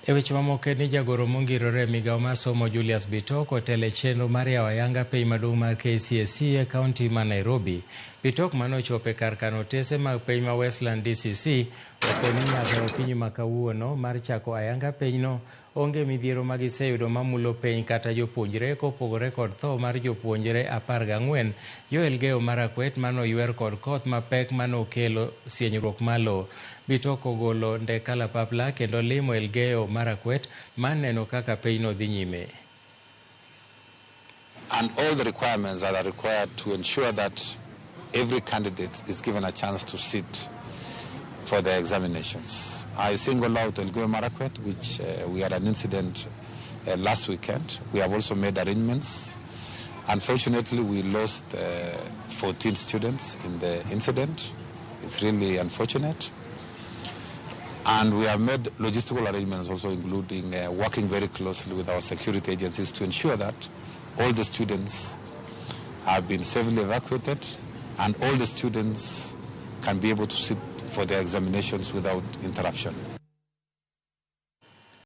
E weche mamoko ni jagoro mongirore migao mar somo Julius Bitok otelo chenro mar yawo ayanga penj maduong' mar KCSE e kaunti ma Nairobi. Bitok manochopo e kar kano otese mag penj ma Westland DCC opo ni nyaka okinyi ma kawuono mar chako ayanga penyno onge midhiero ma giseyudo mamulo penj kata jopuonjre kopogore kod tho mar jopuonjre 14 Elgeyo Marakwet manoywer kod koth mapek manokelo sienyruok malo. Bitok ogolo ndek kalapapla kendo limo Elgeyo Marakwet maneno kaka penyno dhi nyime. And all the requirements that are required to ensure that every candidate is given a chance to sit for the examinations. I single out Elgeyo Marakwet, which we had an incident last weekend. We have also made arrangements. Unfortunately, we lost 14 students in the incident. It's really unfortunate. And we have made logistical arrangements also, including working very closely with our security agencies to ensure that all the students have been safely evacuated and all the students can be able to sit for their examinations without interruption.